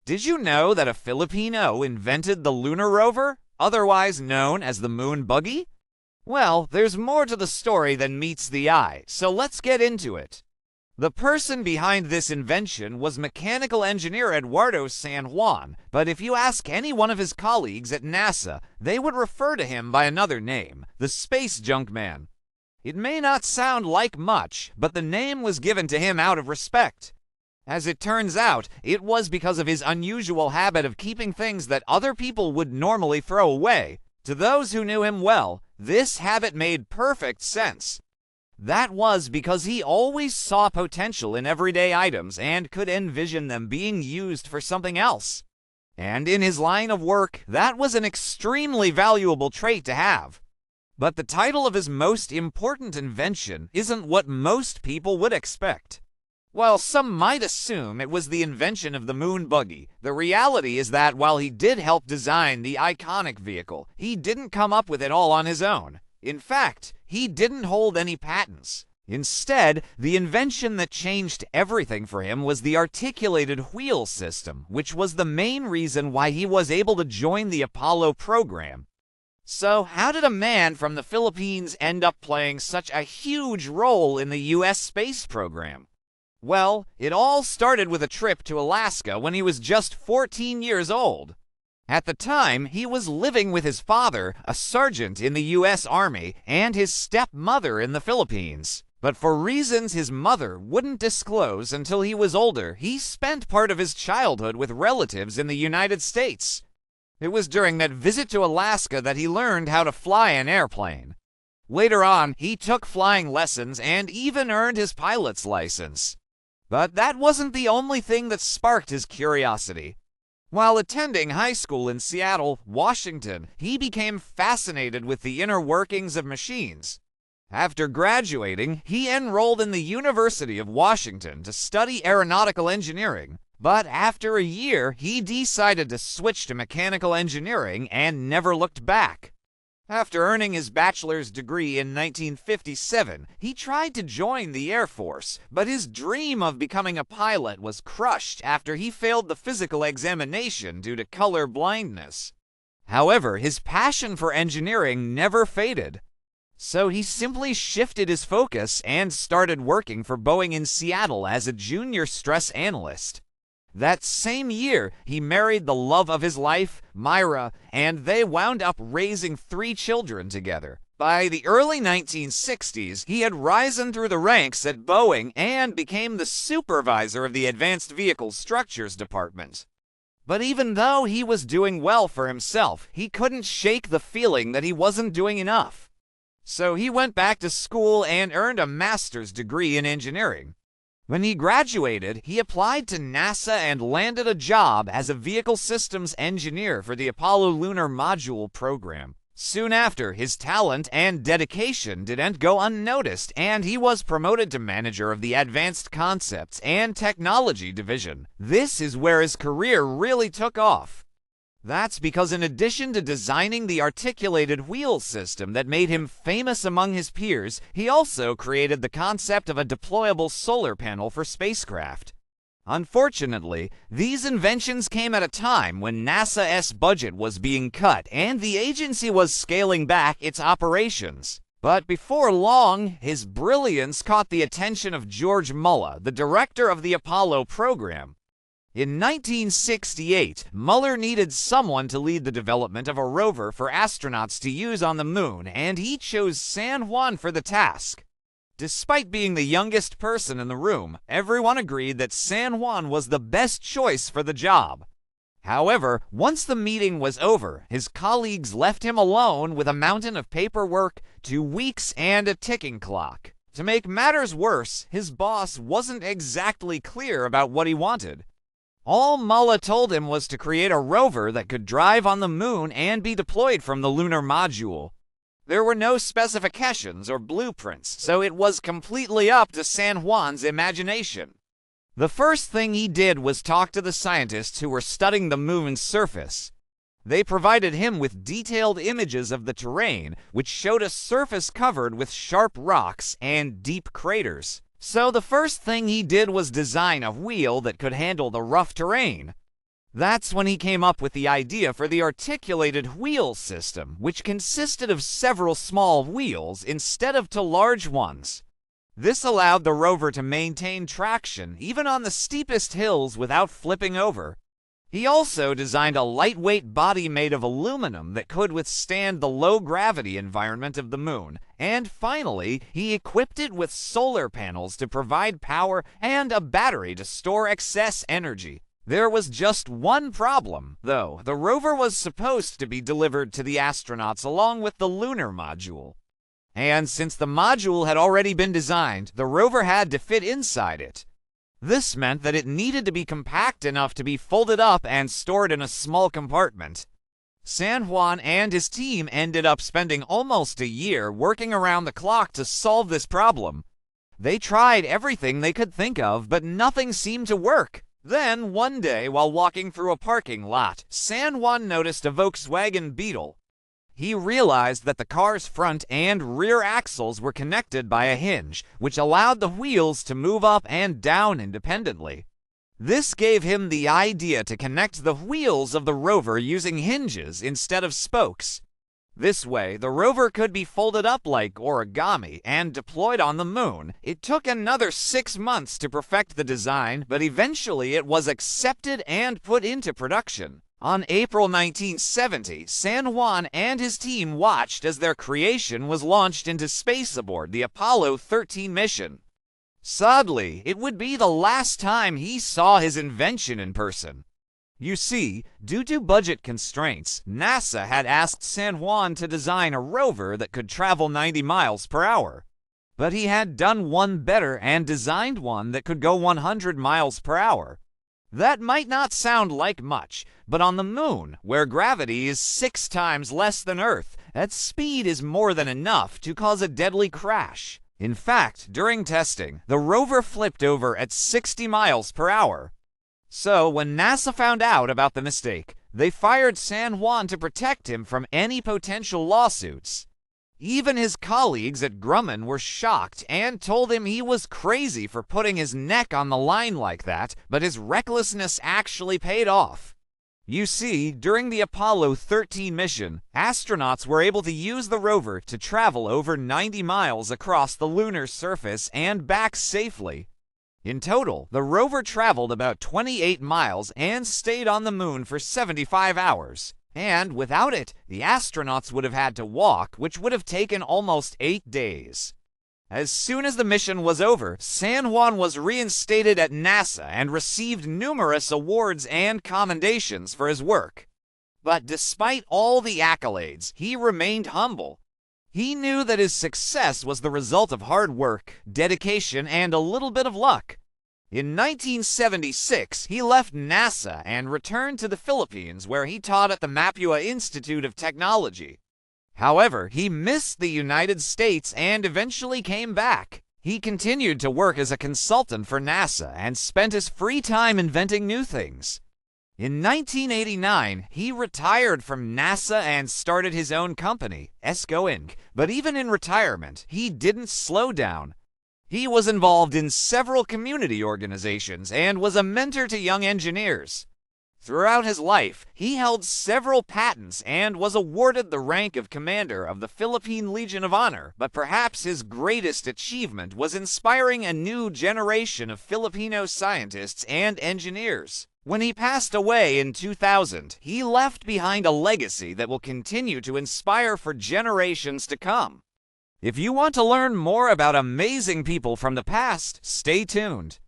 Did you know that a Filipino invented the lunar rover, otherwise known as the Moon Buggy? Well, there's more to the story than meets the eye, so let's get into it. The person behind this invention was mechanical engineer Eduardo San Juan, but if you ask any one of his colleagues at NASA, they would refer to him by another name, the Space Junkman. It may not sound like much, but the name was given to him out of respect. As it turns out, it was because of his unusual habit of keeping things that other people would normally throw away. To those who knew him well, this habit made perfect sense. That was because he always saw potential in everyday items and could envision them being used for something else. And in his line of work, that was an extremely valuable trait to have. But the title of his most important invention isn't what most people would expect. While some might assume it was the invention of the Moon Buggy, the reality is that while he did help design the iconic vehicle, he didn't come up with it all on his own. In fact, he didn't hold any patents. Instead, the invention that changed everything for him was the articulated wheel system, which was the main reason why he was able to join the Apollo program. So, how did a man from the Philippines end up playing such a huge role in the U.S. space program? Well, it all started with a trip to Alaska when he was just 14 years old. At the time, he was living with his father, a sergeant in the U.S. Army, and his stepmother in the Philippines. But for reasons his mother wouldn't disclose until he was older, he spent part of his childhood with relatives in the United States. It was during that visit to Alaska that he learned how to fly an airplane. Later on, he took flying lessons and even earned his pilot's license. But that wasn't the only thing that sparked his curiosity. While attending high school in Seattle, Washington, he became fascinated with the inner workings of machines. After graduating, he enrolled in the University of Washington to study aeronautical engineering. But after a year, he decided to switch to mechanical engineering and never looked back. After earning his bachelor's degree in 1957, he tried to join the Air Force, but his dream of becoming a pilot was crushed after he failed the physical examination due to color blindness. However, his passion for engineering never faded. So he simply shifted his focus and started working for Boeing in Seattle as a junior stress analyst. That same year, he married the love of his life, Myra, and they wound up raising 3 children together. By the early 1960s, he had risen through the ranks at Boeing and became the supervisor of the Advanced Vehicle Structures Department. But even though he was doing well for himself, he couldn't shake the feeling that he wasn't doing enough. So he went back to school and earned a master's degree in engineering. When he graduated, he applied to NASA and landed a job as a vehicle systems engineer for the Apollo lunar module program. Soon after, his talent and dedication didn't go unnoticed, and he was promoted to manager of the Advanced Concepts and Technology Division. This is where his career really took off. That's because in addition to designing the articulated wheel system that made him famous among his peers, he also created the concept of a deployable solar panel for spacecraft. Unfortunately, these inventions came at a time when NASA's budget was being cut and the agency was scaling back its operations. But before long, his brilliance caught the attention of George Muller, the director of the Apollo program. In 1968, Muller needed someone to lead the development of a rover for astronauts to use on the moon, and he chose San Juan for the task. Despite being the youngest person in the room, everyone agreed that San Juan was the best choice for the job. However, once the meeting was over, his colleagues left him alone with a mountain of paperwork, 2 weeks, and a ticking clock. To make matters worse, his boss wasn't exactly clear about what he wanted. All Muller told him was to create a rover that could drive on the moon and be deployed from the lunar module. There were no specifications or blueprints, so it was completely up to San Juan's imagination. The first thing he did was talk to the scientists who were studying the moon's surface. They provided him with detailed images of the terrain, which showed a surface covered with sharp rocks and deep craters. So the first thing he did was design a wheel that could handle the rough terrain. That's when he came up with the idea for the articulated wheel system, which consisted of several small wheels instead of two large ones. This allowed the rover to maintain traction even on the steepest hills without flipping over. He also designed a lightweight body made of aluminum that could withstand the low-gravity environment of the moon, and finally, he equipped it with solar panels to provide power and a battery to store excess energy. There was just one problem, though. The rover was supposed to be delivered to the astronauts along with the lunar module. And since the module had already been designed, the rover had to fit inside it. This meant that it needed to be compact enough to be folded up and stored in a small compartment. San Juan and his team ended up spending almost a year working around the clock to solve this problem. They tried everything they could think of, but nothing seemed to work. Then, one day, while walking through a parking lot, San Juan noticed a Volkswagen Beetle. He realized that the car's front and rear axles were connected by a hinge, which allowed the wheels to move up and down independently. This gave him the idea to connect the wheels of the rover using hinges instead of spokes. This way, the rover could be folded up like origami and deployed on the moon. It took another 6 months to perfect the design, but eventually it was accepted and put into production. On April 1970, San Juan and his team watched as their creation was launched into space aboard the Apollo 13 mission. Sadly, it would be the last time he saw his invention in person. You see, due to budget constraints, NASA had asked San Juan to design a rover that could travel 90 miles per hour. But he had done one better and designed one that could go 100 miles per hour. That might not sound like much, but on the moon, where gravity is 6 times less than Earth, that speed is more than enough to cause a deadly crash. In fact, during testing, the rover flipped over at 60 miles per hour. So, when NASA found out about the mistake, they fired San Juan to protect him from any potential lawsuits. Even his colleagues at Grumman were shocked and told him he was crazy for putting his neck on the line like that, but his recklessness actually paid off. You see, during the Apollo 13 mission, astronauts were able to use the rover to travel over 90 miles across the lunar surface and back safely. In total, the rover traveled about 28 miles and stayed on the moon for 75 hours. And without it, the astronauts would have had to walk, which would have taken almost 8 days. As soon as the mission was over, San Juan was reinstated at NASA and received numerous awards and commendations for his work. But despite all the accolades, he remained humble. He knew that his success was the result of hard work, dedication, and a little bit of luck. In 1976, he left NASA and returned to the Philippines, where he taught at the Mapua Institute of Technology. However, he missed the United States and eventually came back. He continued to work as a consultant for NASA and spent his free time inventing new things. In 1989, he retired from NASA and started his own company, ESCO Inc. But even in retirement, he didn't slow down. He was involved in several community organizations and was a mentor to young engineers. Throughout his life, he held several patents and was awarded the rank of Commander of the Philippine Legion of Honor, but perhaps his greatest achievement was inspiring a new generation of Filipino scientists and engineers. When he passed away in 2000, he left behind a legacy that will continue to inspire for generations to come. If you want to learn more about amazing people from the past, stay tuned.